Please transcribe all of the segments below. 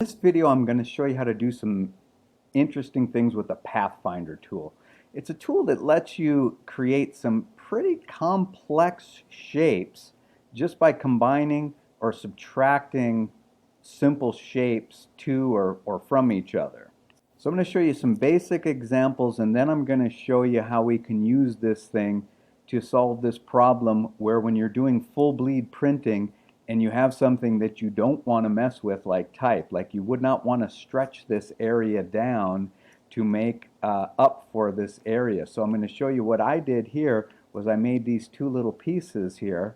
In this video, I'm going to show you how to do some interesting things with the Pathfinder tool. It's a tool that lets you create some pretty complex shapes just by combining or subtracting simple shapes to or from each other. So I'm going to show you some basic examples, and then I'm going to show you how we can use this thing to solve this problem where when you're doing full bleed printing and you have something that you don't want to mess with, like type, like you would not want to stretch this area down to make up for this area. So I'm going to show you what I did here was I made these two little pieces here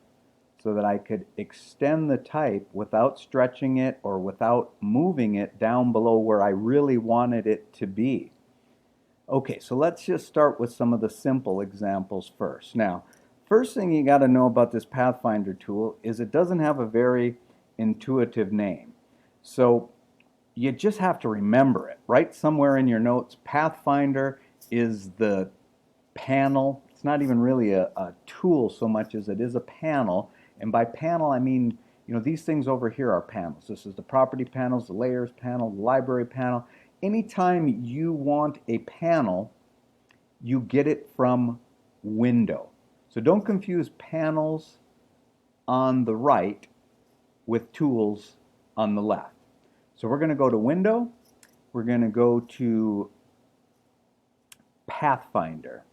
so that I could extend the type without stretching it or without moving it down below where I really wanted it to be. Okay, so let's just start with some of the simple examples first. Now, first thing you got to know about this Pathfinder tool is it doesn't have a very intuitive name. So you just have to remember it. Write somewhere in your notes, Pathfinder is the panel. It's not even really a tool so much as it is a panel. And by panel, I mean, these things over here are panels. This is the property panels, the layers panel, the library panel. Anytime you want a panel, you get it from window. So don't confuse panels on the right with tools on the left. So we're going to go to window. We're going to go to Pathfinder.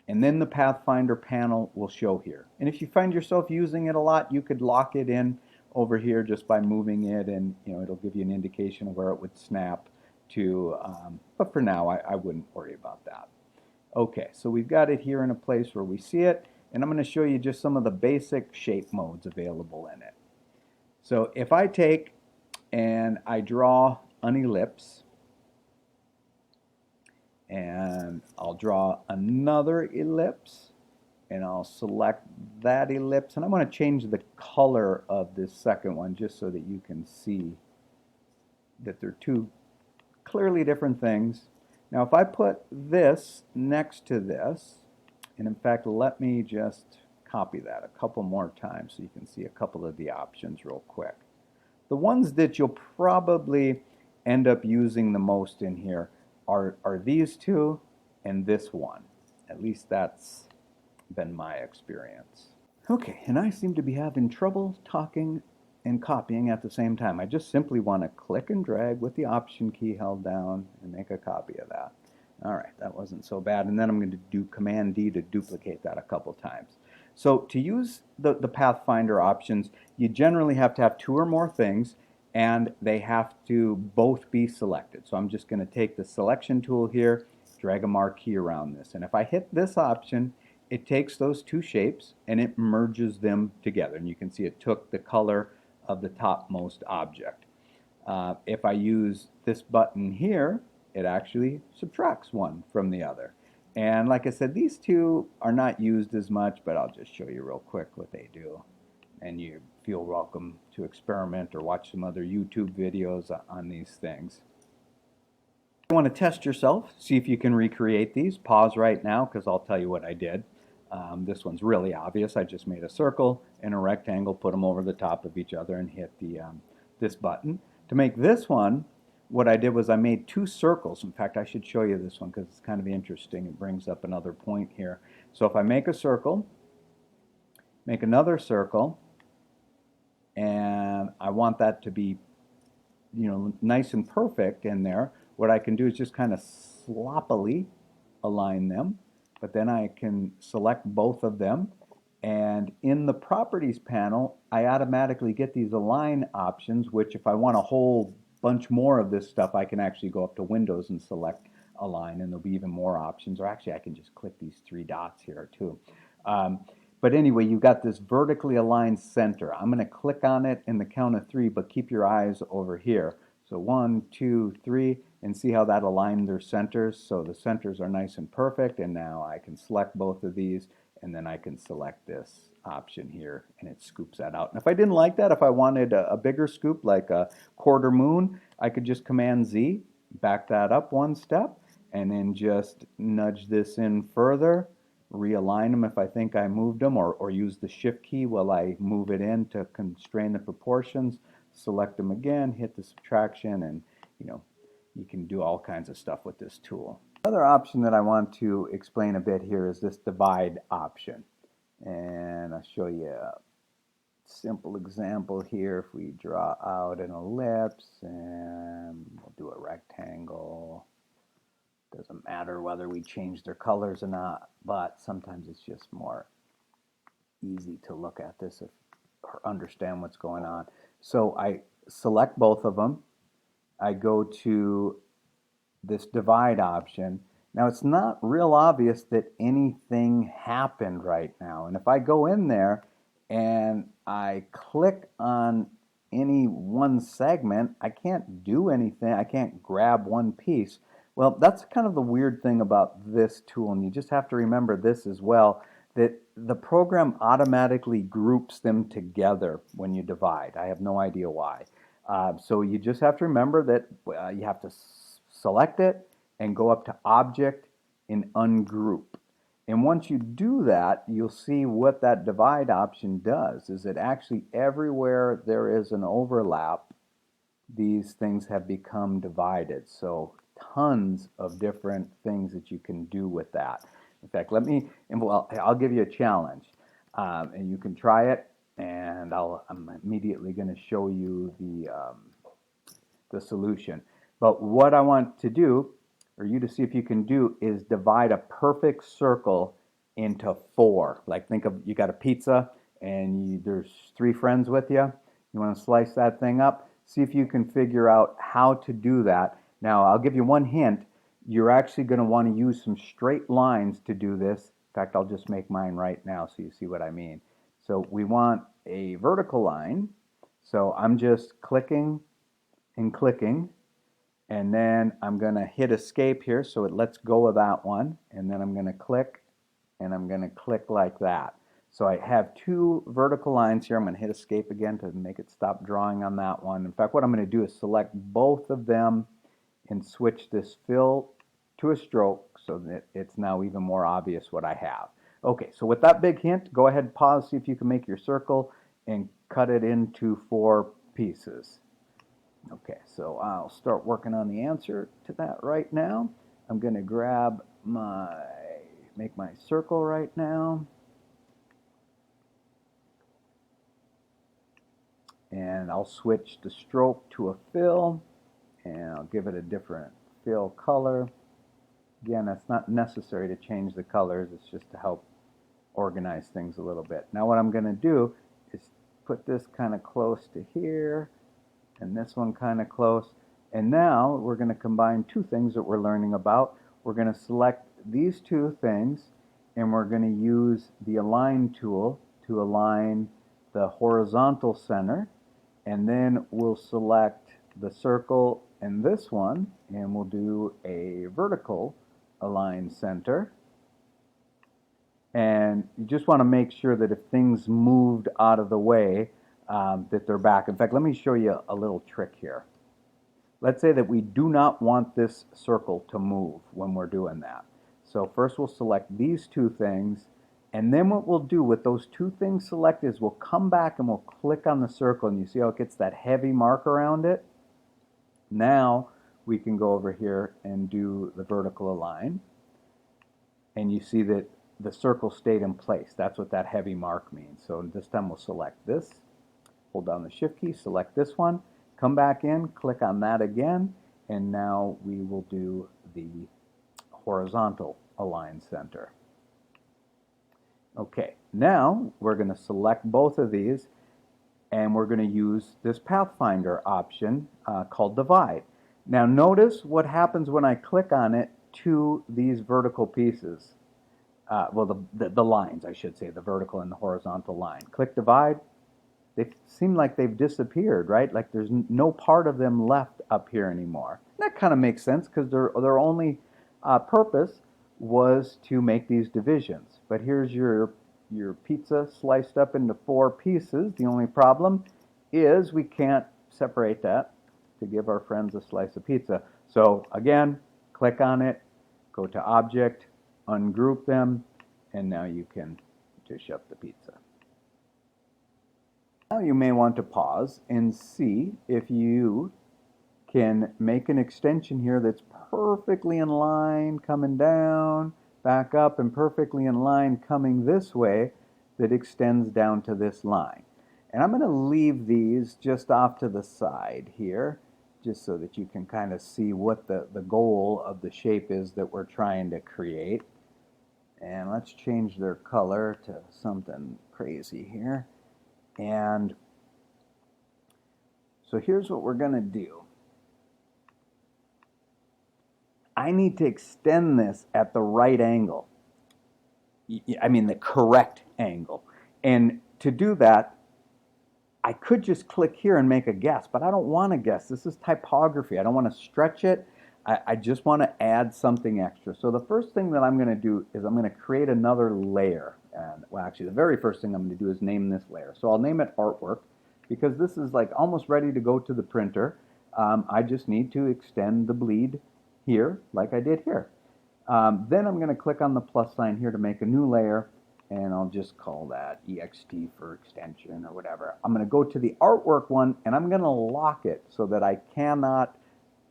And then the Pathfinder panel will show here. And if you find yourself using it a lot, you could lock it in over here just by moving it, and it'll give you an indication of where it would snap to. But for now, I wouldn't worry about that. Okay, so we've got it here in a place where we see it, and I'm going to show you just some of the basic shape modes available in it. So if I take and I draw an ellipse, and I'll draw another ellipse, and I'll select that ellipse, and I'm going to change the color of this second one just so that you can see that they're two clearly different things. Now if I put this next to this, and in fact let me just copy that a couple more times so you can see a couple of the options real quick. The ones that you'll probably end up using the most in here are these two and this one. At least that's been my experience. Okay, and I seem to be having trouble talking and copying at the same time. I just simply want to click and drag with the Option key held down and make a copy of that. All right, that wasn't so bad. And then I'm going to do Command D to duplicate that a couple times. So to use the Pathfinder options, you generally have to have two or more things, and they have to both be selected. So I'm just going to take the selection tool here, drag a marquee around this. And if I hit this option, it takes those two shapes and it merges them together. And you can see it took the color of the topmost object. If I use this button here, it actually subtracts one from the other. And like I said, these two are not used as much, but I'll just show you real quick what they do. And you feel welcome to experiment or watch some other YouTube videos on these things. If you want to test yourself, see if you can recreate these, pause right now because I'll tell you what I did. This one's really obvious. I just made a circle and a rectangle, put them over the top of each other, and hit the this button. To make this one, what I did was I made two circles. In fact, I should show you this one because it's kind of interesting. It brings up another point here. So if I make a circle, make another circle, and I want that to be nice and perfect in there, what I can do is just kind of sloppily align them, but then I can select both of them, and in the properties panel I automatically get these align options, which if I want a whole bunch more of this stuff I can actually go up to Windows and select align, and there'll be even more options, or actually I can just click these three dots here too. But anyway, you've got this vertically aligned center. I'm going to click on it in the count of three, but keep your eyes over here. So 1, 2, 3, and see how that aligned their centers. So the centers are nice and perfect, and now I can select both of these, and then I can select this option here, and it scoops that out. And if I didn't like that, if I wanted a bigger scoop, like a quarter moon, I could just Command Z, back that up one step, and then just nudge this in further, realign them if I think I moved them, or use the Shift key while I move it in to constrain the proportions, select them again, hit the subtraction, and you can do all kinds of stuff with this tool. Another option that I want to explain a bit here is this divide option. And I'll show you a simple example here. If we draw out an ellipse and we'll do a rectangle. Doesn't matter whether we change their colors or not, but sometimes it's just more easy to look at this or understand what's going on. So I select both of them. I go to this divide option. Now it's not real obvious that anything happened right now. And if I go in there and I click on any one segment, I can't do anything. I can't grab one piece. Well, that's kind of the weird thing about this tool, and you just have to remember this as well, that the program automatically groups them together when you divide. I have no idea why. So you just have to remember that you have to select it and go up to Object and Ungroup. And once you do that, you'll see what that divide option does, is it actually everywhere there is an overlap, these things have become divided. So tons of different things that you can do with that. In fact, I'll give you a challenge, and you can try it, and I'm immediately going to show you the solution. But what I want to do, or you to see if you can do, is divide a perfect circle into 4. Like think of, you got a pizza and there's 3 friends with you. You want to slice that thing up. See if you can figure out how to do that. Now I'll give you one hint. You're actually going to want to use some straight lines to do this. In fact, I'll just make mine right now so you see what I mean. So we want a vertical line. So I'm just clicking and clicking. And then I'm going to hit escape here so it lets go of that one. And then I'm going to click, and I'm going to click like that. So I have 2 vertical lines here. I'm going to hit escape again to make it stop drawing on that one. In fact, what I'm going to do is select both of them and switch this fill to a stroke so that it's now even more obvious what I have. Okay, so with that big hint, go ahead and pause, see if you can make your circle and cut it into 4 pieces. Okay, so I'll start working on the answer to that right now. I'm going to grab make my circle right now. And I'll switch the stroke to a fill, and I'll give it a different fill color. Again, that's not necessary to change the colors, it's just to help organize things a little bit. Now what I'm going to do is put this kind of close to here, and this one kind of close. And now we're going to combine 2 things that we're learning about. We're going to select these 2 things, and we're going to use the Align tool to align the horizontal center. And then we'll select the circle and this one, and we'll do a vertical align center. And you just want to make sure that if things moved out of the way, that they're back. In fact, let me show you a little trick here. Let's say that we do not want this circle to move when we're doing that. So first we'll select these 2 things, and then what we'll do with those 2 things selected is we'll come back and we'll click on the circle, and you see how it gets that heavy mark around it? Now we can go over here and do the vertical align, and you see that the circle stayed in place. That's what that heavy mark means. So this time we'll select this, hold down the shift key, select this one, come back in, click on that again, and now we will do the horizontal align center. Okay, now we're going to select both of these, and we're going to use this Pathfinder option called Divide. Now notice what happens when I click on it to these vertical pieces. Well, the lines, I should say, the vertical and the horizontal line. Click Divide. They seem like they've disappeared, right? Like there's no part of them left up here anymore. And that kind of makes sense because their only purpose was to make these divisions. But here's your pizza sliced up into 4 pieces. The only problem is we can't separate that to give our friends a slice of pizza. So again, click on it, go to Object, ungroup them, and now you can dish up the pizza. Now you may want to pause and see if you can make an extension here that's perfectly in line coming down, back up, and perfectly in line coming this way that extends down to this line. And I'm going to leave these just off to the side here, just so that you can kind of see what the goal of the shape is that we're trying to create. And let's change their color to something crazy here. And so here's what we're going to do. I need to extend this at the right angle. I mean the correct angle. And to do that, I could just click here and make a guess, but I don't want to guess. This is typography. I don't want to stretch it. I just want to add something extra. So the first thing that I'm going to do is I'm going to create another layer. And well, actually, the very first thing I'm going to do is name this layer. So I'll name it artwork because this is like almost ready to go to the printer. I just need to extend the bleed here like I did here. Then I'm going to click on the plus sign here to make a new layer, and I'll just call that ext for extension or whatever. I'm going to go to the artwork one, and I'm going to lock it so that I cannot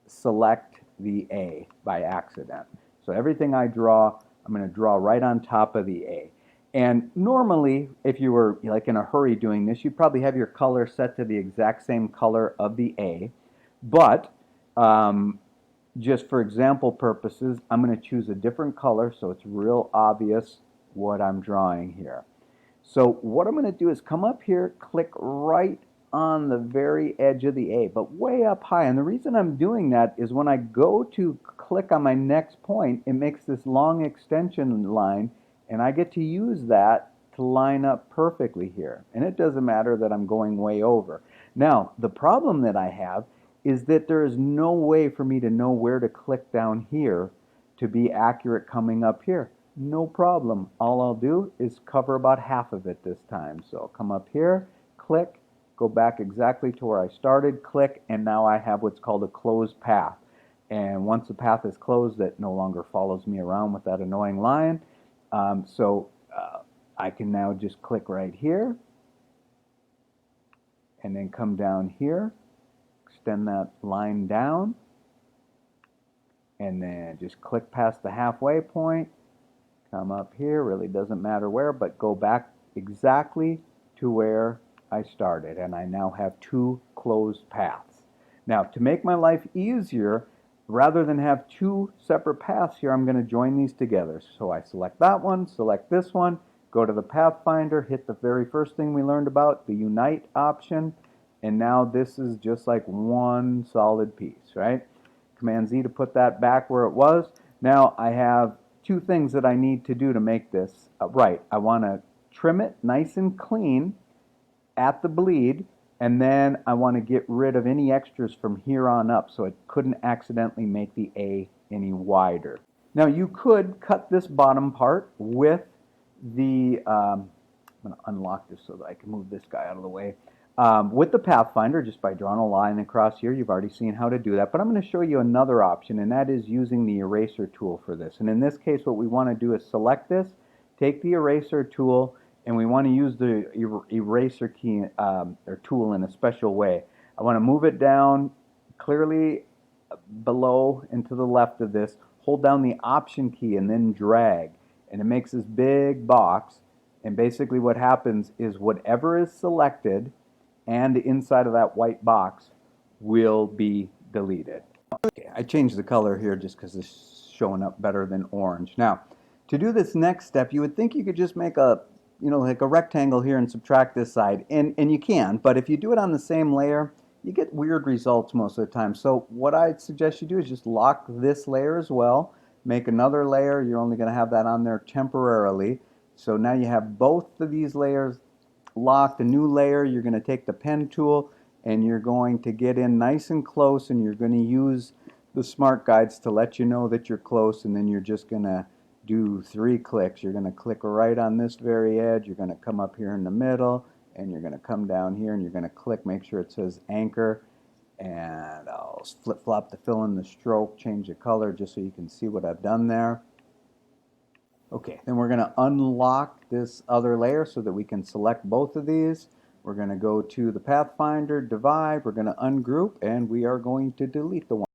select the A by accident. So everything I draw, I'm going to draw right on top of the A. And normally, if you were like in a hurry doing this, you'd probably have your color set to the exact same color of the A. But just for example purposes, I'm going to choose a different color so it's real obvious what I'm drawing here. So what I'm going to do is come up here, click right on the very edge of the A, but way up high. And the reason I'm doing that is when I go to click on my next point, it makes this long extension line, and I get to use that to line up perfectly here. And it doesn't matter that I'm going way over. Now, the problem that I have is that there is no way for me to know where to click down here to be accurate coming up here. No problem. All I'll do is cover about half of it this time. So I'll come up here, click, go back exactly to where I started, click, and now I have what's called a closed path. And once the path is closed, it no longer follows me around with that annoying line. I can now just click right here and then come down here, extend that line down, and then just click past the halfway point, come up here, really doesn't matter where, but go back exactly to where I started, and I now have two closed paths. Now, to make my life easier, rather than have two separate paths here, I'm going to join these together. So I select that one, select this one, go to the Pathfinder, hit the very first thing we learned about, the Unite option, and now this is just like one solid piece, right? Command Z to put that back where it was. Now I have two things that I need to do to make this right. I want to trim it nice and clean at the bleed, and then I want to get rid of any extras from here on up so it couldn't accidentally make the A any wider. Now you could cut this bottom part with the, I'm going to unlock this so that I can move this guy out of the way. With the Pathfinder, just by drawing a line across here, you've already seen how to do that, but I'm going to show you another option, and that is using the eraser tool for this. And in this case, what we want to do is select this, take the eraser tool, and we want to use the eraser key or tool in a special way. I want to move it down clearly below and to the left of this, hold down the option key and then drag, and it makes this big box. And basically what happens is whatever is selected and inside of that white box will be deleted. Okay, I changed the color here just because it's showing up better than orange. Now, to do this next step, you would think you could just make a, like a rectangle here and subtract this side, and you can, but if you do it on the same layer, you get weird results most of the time. So what I'd suggest you do is just lock this layer as well, make another layer. You're only going to have that on there temporarily. So now you have both of these layers locked. A new layer, you're going to take the pen tool and you're going to get in nice and close, and you're going to use the smart guides to let you know that you're close, and then you're just going to do 3 clicks. You're going to click right on this very edge, you're going to come up here in the middle, and you're going to come down here and you're going to click, make sure it says anchor, and I'll flip-flop to fill in the stroke, change the color just so you can see what I've done there. Okay, then we're going to unlock this other layer so that we can select both of these. We're going to go to the Pathfinder divide. We're going to ungroup, and we are going to delete the one.